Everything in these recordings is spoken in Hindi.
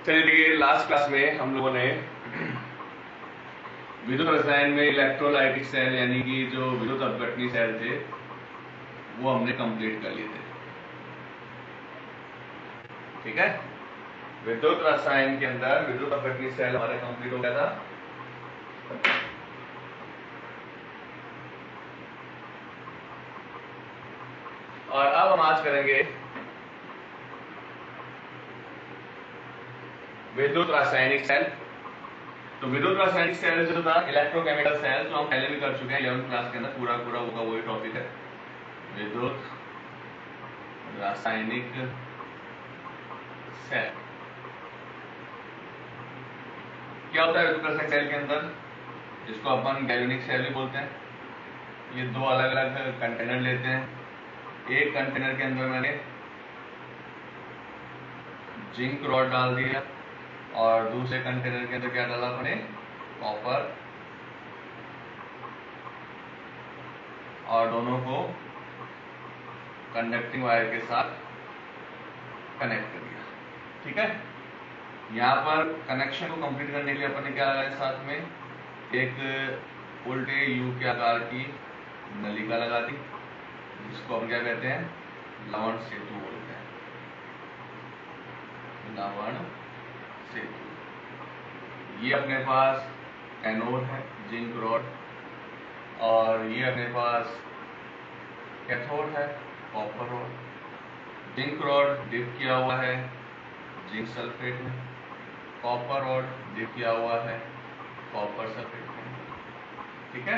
चलिए देखिए, लास्ट क्लास में हम लोगों ने विद्युत रसायन में इलेक्ट्रोलाइटिक सेल यानी कि जो विद्युत अपघटनी सेल थे वो हमने कंप्लीट कर लिए थे। ठीक है, विद्युत रसायन के अंदर विद्युत अपघटनी सेल हमारे कंप्लीट हो गया था। और अब हम आज करेंगे विद्युत रासायनिक सेल। तो विद्युत रासायनिक सेल जो था इलेक्ट्रोकेमिकल सेल, जो हम पहले भी कर चुके हैं 11th क्लास के अंदर, पूरा पूरा होगा वही टॉपिक है, विद्युत रासायनिक सेल। क्या होता है विद्युत रासायनिक सेल के अंदर, जिसको अपन गैल्वेनिक सेल भी बोलते हैं। ये दो अलग अलग कंटेनर लेते हैं। एक कंटेनर के अंदर मैंने जिंक रॉड डाल दिया और दूसरे कंटेनर के अंदर क्या डाला अपने, कॉपर, और दोनों को कंडक्टिंग वायर के साथ कनेक्ट कर दिया। ठीक है, यहाँ पर कनेक्शन को कंप्लीट करने के लिए अपन ने क्या लगाया, साथ में एक उल्टे यू के आकार की नलिका लगा दी, जिसको हम क्या कहते हैं, लवण सेतु बोलते हैं। लवण सेतु। ये अपने पास एनोड है, जिंक रॉड, और ये अपने पास कैथोड है, copper rod. Zinc rod dip किया हुआ है जिंक सल्फेट में, कॉपर रॉड डिप किया हुआ है कॉपर सल्फेट में। ठीक है,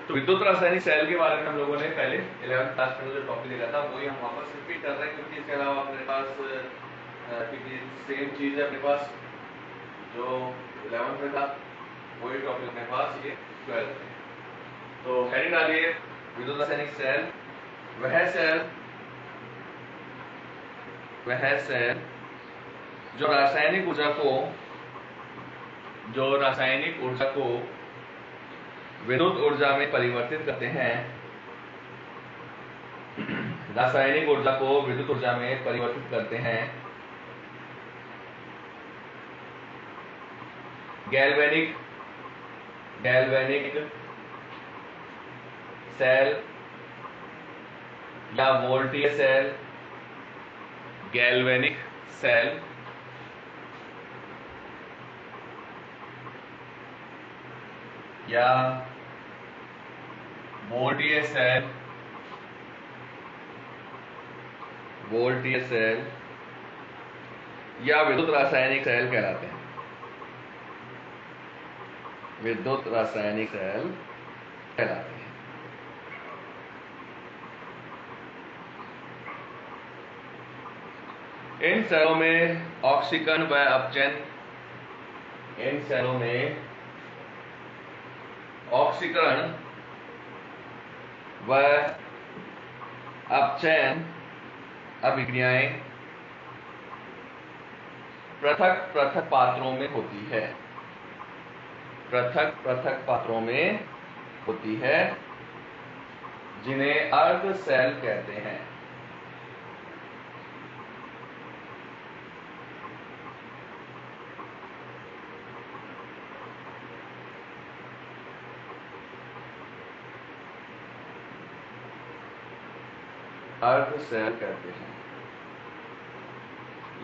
तो विद्युत रासायनिक सेल के बारे में हम लोगों ने पहले 11th क्लास में जो टॉपिक लिखा था वही हम वापस रिपीट कर रहे हैं, क्योंकि इसके अलावा अपने पास सेम चीज है अपने पास जो 11th में था, वही टॉपिक अपने पास ये 12th में। तो हेडिंग डालिए विद्युत रासायनिक सेल, वह सेल जो रासायनिक ऊर्जा को विद्युत ऊर्जा में परिवर्तित करते हैं। रासायनिक ऊर्जा को विद्युत ऊर्जा में परिवर्तित करते हैं। गैल्वेनिक सेल या वोल्टीय सेल, गैल्वेनिक सेल या वोल्टीय सेल या विद्युत रासायनिक सेल कहलाते हैं। विद्युत रासायनिक सेल कहलाते हैं। इन सेलों में ऑक्सीकरण व अपचयन व अपचयन अभिक्रियाएं पृथक पात्रों में होती है, जिन्हें अर्ध सेल कहते हैं। अर्ध सेल कहते हैं।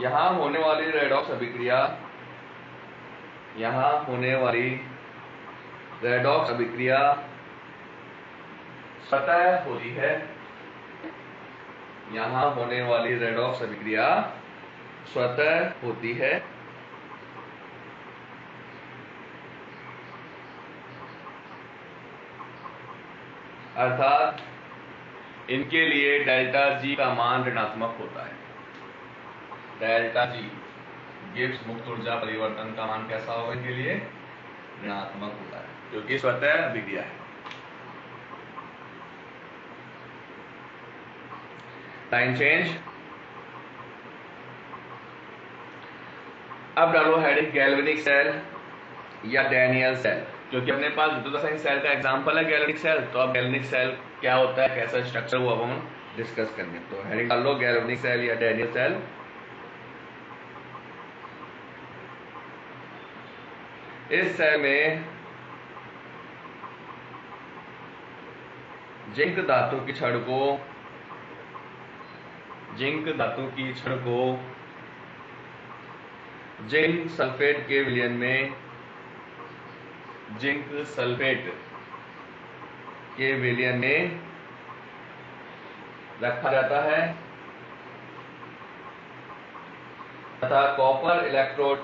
यहां होने वाली रेडॉक्स अभिक्रिया स्वतः होती है। यहां होने वाली रेडॉक्स अभिक्रिया स्वतः होती है। अर्थात इनके लिए डेल्टा जी का मान ऋणात्मक होता है। डेल्टा जी, गिब्स मुक्त ऊर्जा परिवर्तन का मान कैसा होगा इनके लिए, ऋणात्मक होता है, क्योंकि स्वतः अभिक्रिया है। Line change. अब डालो हेडिंग गैल्वेनिक सेल या डैनियल सेल, क्योंकि अपने पास विद्युत रासायनिक सेल का एग्जांपल है गैल्वेनिक सेल। तो अब गैल्वेनिक सेल क्या होता है, कैसा स्ट्रक्चर, वो अब हम डिस्कस करेंगे। तो हेडिंग डाल लो गैल्वेनिक सेल या डैनियल सेल। इस सेल में जिंक धातु की छड़ को जिंक सल्फेट के विलयन में जिंक सल्फेट के विलयन में रखा जाता है तथा कॉपर इलेक्ट्रोड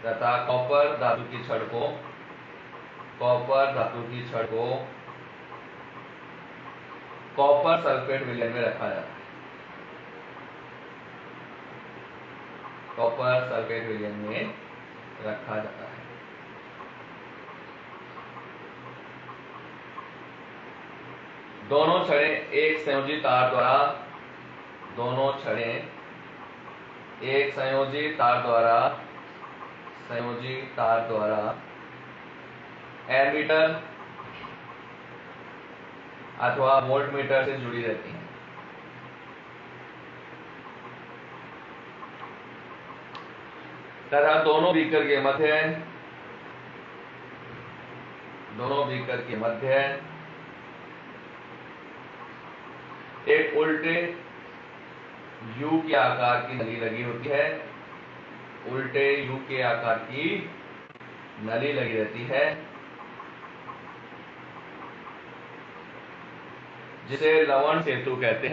तथा कॉपर धातु की छड़ को कॉपर सल्फेट विलयन में रखा जाता है। कॉपर सल्फेट विलयन में रखा जाता है। दोनों छड़ें एक संयोजी तार द्वारा एमीटर अथवा वोल्टमीटर से जुड़ी रहती हैं। तथा दोनों बीकर के मध्य एक उल्टे यू के आकार की नली लगी होती है। उल्टे यू के आकार की नली लगी रहती है जिसे लवण सेतु कहते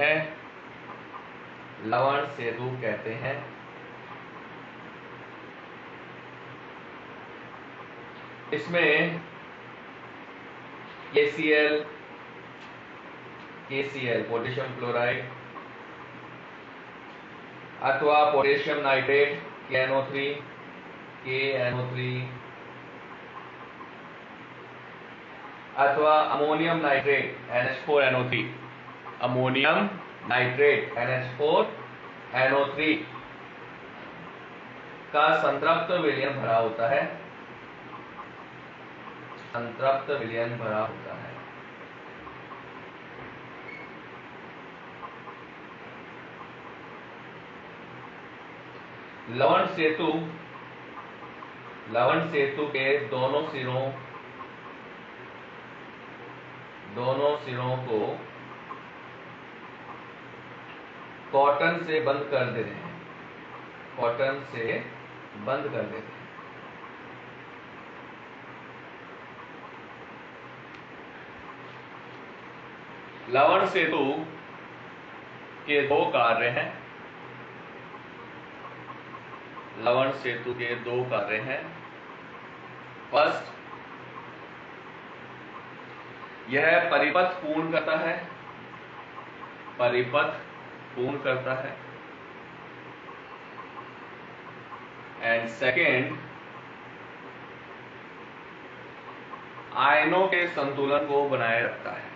हैं। इसमें KCl पोटेशियम क्लोराइड अथवा पोटेशियम नाइट्रेट KNO3 अथवा अमोनियम नाइट्रेट NH4NO3 का संतृप्त विलयन भरा होता है। लवण सेतु के दोनों सिरों को कॉटन से बंद कर देते हैं। लवण सेतु के दो कार्य हैं। फर्स्ट, यह परिपथ पूर्ण करता है। एंड सेकेंड, आयनों के संतुलन को बनाए रखता है।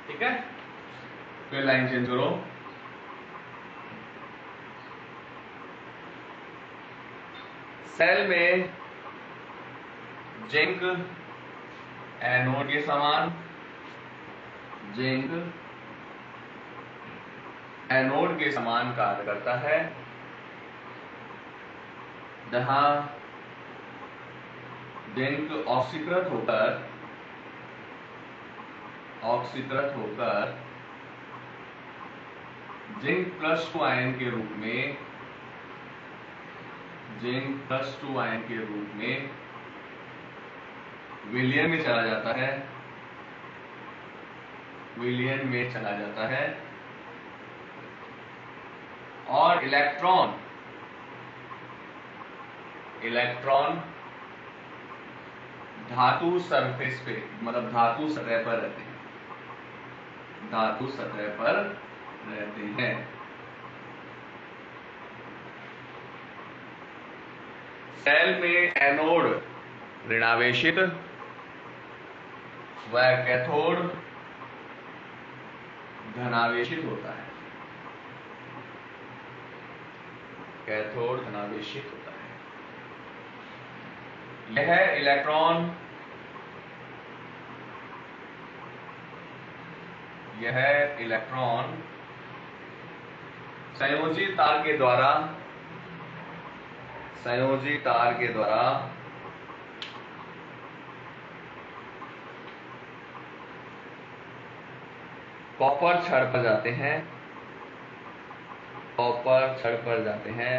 ठीक है, फिर लाइन चेंज करो। सेल में जिंक एनोड के समान कार्य करता है। जहां जिंक ऑक्सीकृत होकर जिंक +2 आयन के रूप में विलयन में चला जाता है और इलेक्ट्रॉन धातु सरफेस पे मतलब धातु सतह पर रहते हैं। सेल में एनोड ऋणावेशित व कैथोड धनावेशित होता है। यह इलेक्ट्रॉन यह इलेक्ट्रॉन संयोजी तार के द्वारा कॉपर छड़ पर जाते हैं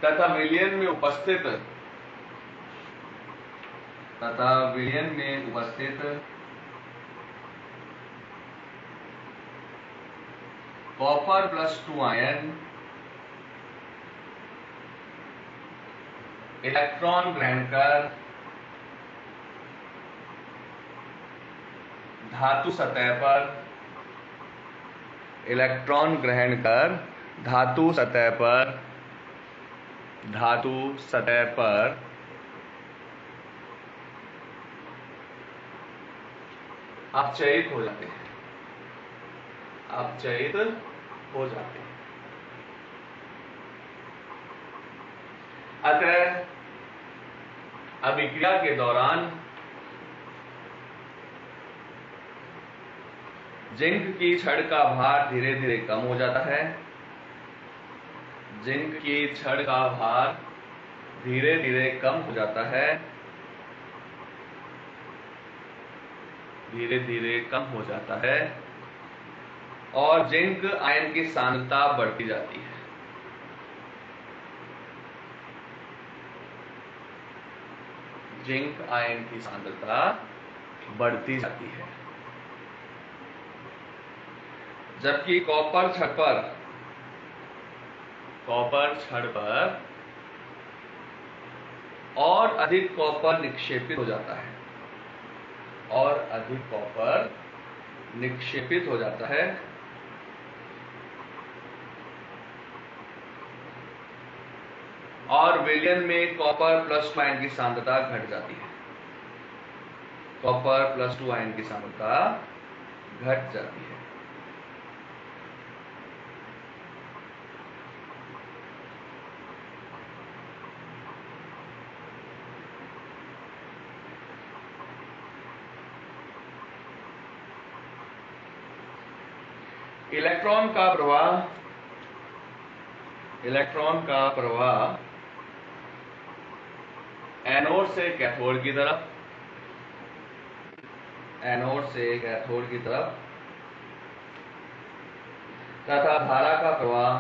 तथा विलयन में उपस्थित कॉपर +2 आयन इलेक्ट्रॉन ग्रहण कर धातु सतह पर अपचयित हो जाते हैं। अतः अभिक्रिया के दौरान जिंक की छड़ का भार धीरे धीरे कम हो जाता है। और जिंक आयन की सांद्रता बढ़ती जाती है। जबकि कॉपर छड़ पर और अधिक कॉपर निक्षेपित हो जाता है और विलयन में कॉपर +2 आयन की सांद्रता घट जाती है। इलेक्ट्रॉन का प्रवाह एनोड से कैथोड की तरफ तथा धारा का प्रवाह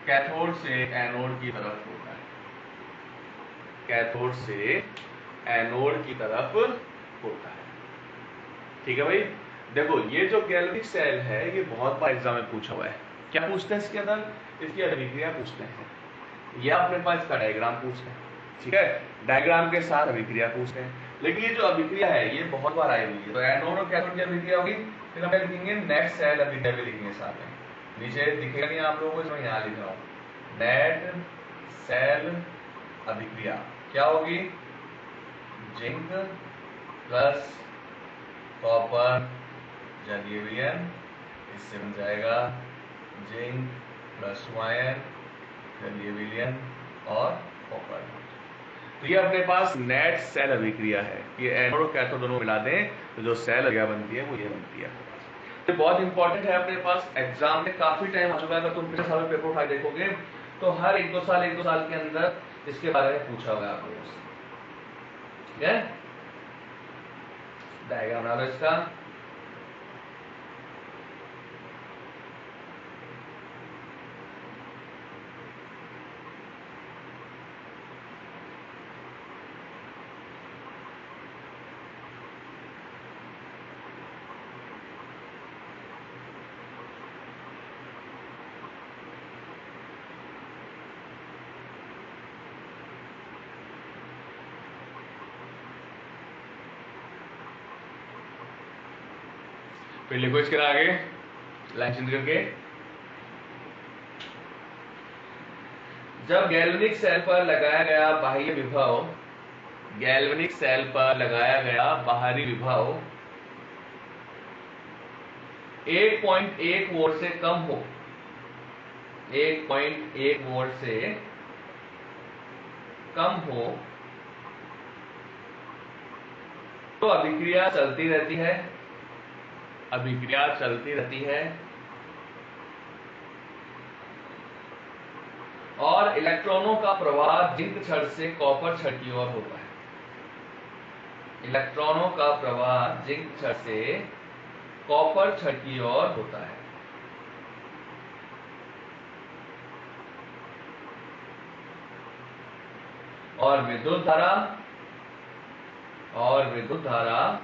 कैथोड से एनोड की तरफ होता है। ठीक है भाई। देखो ये जो गैल्वेनिक सेल है ये बहुत बार एग्जाम में पूछा हुआ है। क्या पूछते हैं इसके अंदर? इसकी अभिक्रिया पूछते हैं, या अपने पास इसका डायग्राम पूछते हैं। ठीक है, डायग्राम के साथ अभिक्रिया पूछते हैं। लेकिन ये जो अभिक्रिया है ये बहुत बार आई हुई है। तो एनोड और कैथोड की अभिक्रिया होगी, फिर हम लिखेंगे नेट सेल अभिक्रिया भी लिखेंगे साथ में। नीचे दिखेगा नहीं आप लोगों को, इसमें यहाँ लिख रहा हूँ नेट सेल अभिक्रिया क्या होगी? जिंक प्लस कॉपर जलीय विलयन, इससे बन जाएगा जिंक +2 आयन जलीय विलयन और कॉपर। तो ये अपने पास नेट सेल अभिक्रिया है। ये एनोड और कैथोड दोनों मिला दें तो जो सेल अभिक्रिया बनती है वो ये बनती है। तो बहुत इंपॉर्टेंट है अपने पास, एग्जाम में काफी टाइम आ चुका है। अगर तुम पिछले साल में पेपर उठा देखोगे तो हर 1-2 साल के अंदर इसके बारे में पूछा होगा आप लोगों से। ठीक है, डायग्राम बना लो इसका। फिर लिखो इसके आगे लाइन चिन्ह करके। जब गैल्वेनिक सेल पर लगाया गया बाह्य विभव 1.1 वोल्ट से कम हो, 1.1 वोल्ट से कम हो तो अभिक्रिया चलती रहती है, अभिक्रिया चलती रहती है और इलेक्ट्रॉनों का प्रवाह जिंक छड़ से कॉपर छड़ की ओर होता है। इलेक्ट्रॉनों का प्रवाह जिंक छड़ से कॉपर छड़ की ओर होता है। और विद्युत धारा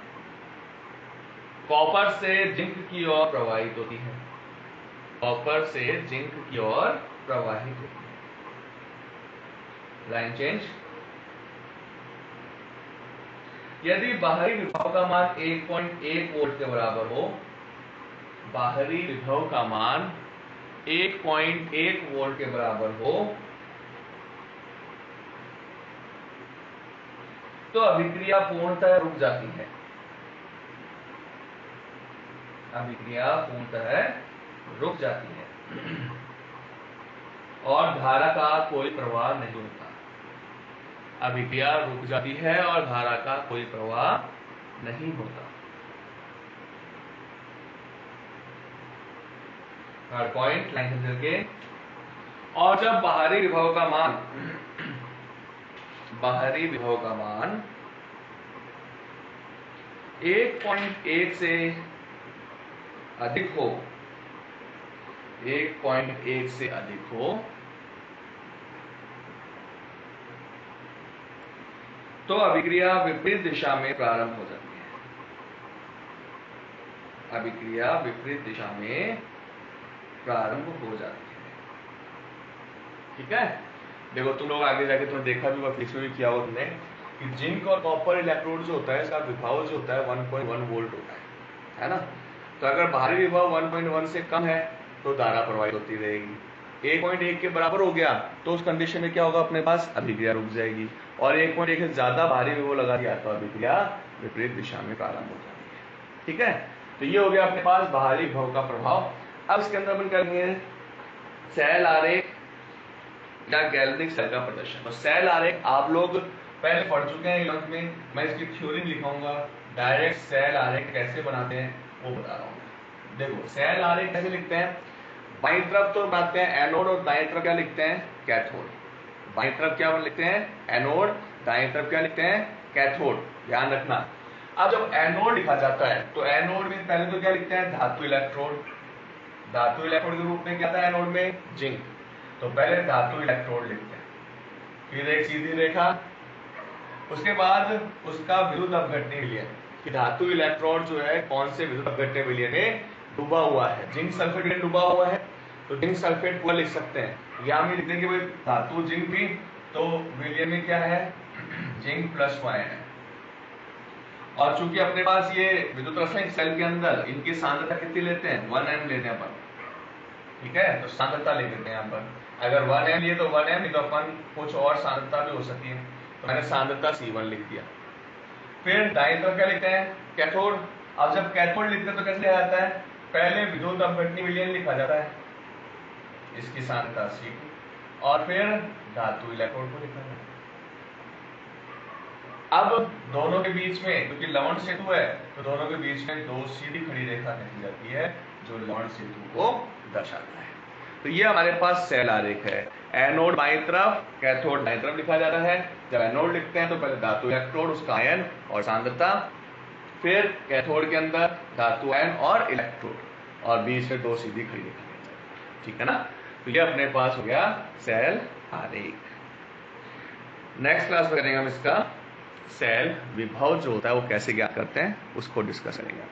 कॉपर से जिंक की ओर प्रवाहित होती है, कॉपर से जिंक की ओर प्रवाहित होती है। Line change. यदि बाहरी विभव का मान 1.1 वोल्ट के बराबर हो, बाहरी विभव का मान 1.1 वोल्ट के बराबर हो तो अभिक्रिया पूर्णतः रुक जाती है, अभिक्रिया पूर्णतः रुक जाती है और धारा का कोई प्रवाह नहीं होता। अभिक्रिया रुक जाती है और धारा का कोई प्रवाह नहीं होता। थर्ड पॉइंट लाइन करके, और जब बाहरी विभव का मान 1.1 से अधिक हो, 1.1 से अधिक हो तो अभिक्रिया विपरीत दिशा में प्रारंभ हो जाती है, अभिक्रिया विपरीत दिशा में प्रारंभ हो जाती है। ठीक है, देखो तुम लोग आगे जाके तुमने देखा भी, फिक्स भी किया हो तुमने कि जिंक और कॉपर इलेक्ट्रोड जो होता है इसका विभव जो होता है 1.1 वोल्ट होता है ना। तो अगर बाहरी विभव 1.1 से कम है तो धारा प्रवाहित होती रहेगी। 1.1 के बराबर हो गया तो उस कंडीशन में क्या होगा, अपने पास अभिक्रिया रुक जाएगी। और 1.1 से ज्यादा भारी विभव लगा दिया तो अभिक्रिया विपरीत दिशा में प्रारंभ हो जाती है। ठीक है, तो ये हो गया अपने पास बाहरी विभव का प्रभाव। अब इसके अंदर अपन करेंगे सेल आरेख या गैल्वेनिक सेल का प्रदर्शन। तो सेल आरेख आप लोग पहले पढ़ चुके हैं 11th में, मैं इसकी थ्योरी लिखाऊंगा, डायरेक्ट सेल आरेख कैसे बनाते हैं वो बता रहा हूँ। देखो सेल आरेख कैसे लिखते हैं, बाईं तरफ तो बनाते हैं एनोड और दाईं तरफ क्या लिखते हैं, कैथोड। बाईं तरफ क्या लिखते हैं, एनोड, दाईं तरफ क्या लिखते हैं, कैथोड, ध्यान रखना। अब जब एनोड लिखा जाता है तो एनोड में पहले तो क्या लिखते हैं, धातु इलेक्ट्रोड। धातु इलेक्ट्रोड के रूप में क्या था एनोड में, जिंक। तो पहले धातु इलेक्ट्रोड लिखते हैं, फिर एक सीधी रेखा, उसके बाद उसका विद्युत अपघटनीय विलयन कि धातु इलेक्ट्रोड जो है कौन से विद्युत अपघटनीय विलयन में डूबा हुआ है। जिंक सल्फेट में डूबा हुआ है तो जिंक सल्फेट को लिख सकते हैं, या हम लिख देंगे भाई धातु जिंक भी, तो विलयन में क्या है, जिंक +1 है। और चूंकि अपने पास ये विद्युत रासायनिक सेल के अंदर इनकी सांद्रता कितनी लेते हैं, 1m लेते हैं अपन। ठीक है, तो सांद्रता लिख देते हैं यहाँ पर, अगर 1m लिए तो 1m, नहीं तो अपन कुछ और सांद्रता भी हो सकती है, तो मैंने सांद्रता C1 लिख दिया। फिर दाईं तरफ क्या लिखते हैं, कैथोड। अब जब कैथोड लिखते हैं तो कैसे आता है, पहले विद्युत अपघटनीय विलयन लिखा जाता है, इसकी सांद्रता C2, और फिर धातु इलेक्ट्रोड को लिखा जाता है। अब दोनों के बीच में क्योंकि लवण सेतु है तो दोनों के बीच में दो सीधी खड़ी रेखा खींची जाती है जो लवण सेतु को दर्शाता है। तो ये हमारे पास सेल आरेख है, एनोड बाईं तरफ, कैथोड दाईं तरफ लिखा जाता है। जब एनोड लिखते हैं तो पहले धातु इलेक्ट्रोड, उसका आयन और सांद्रता, फिर कैथोड के अंदर धातु आयन और इलेक्ट्रोड, और बीच में दो सीधी खड़ी रेखा। ठीक है ना, तो ये अपने पास हो गया सेल आरेख। नेक्स्ट क्लास में करेंगे हम इसका सेल विभव जो होता है वो कैसे ज्ञात करते हैं उसको डिस्कस करेंगे।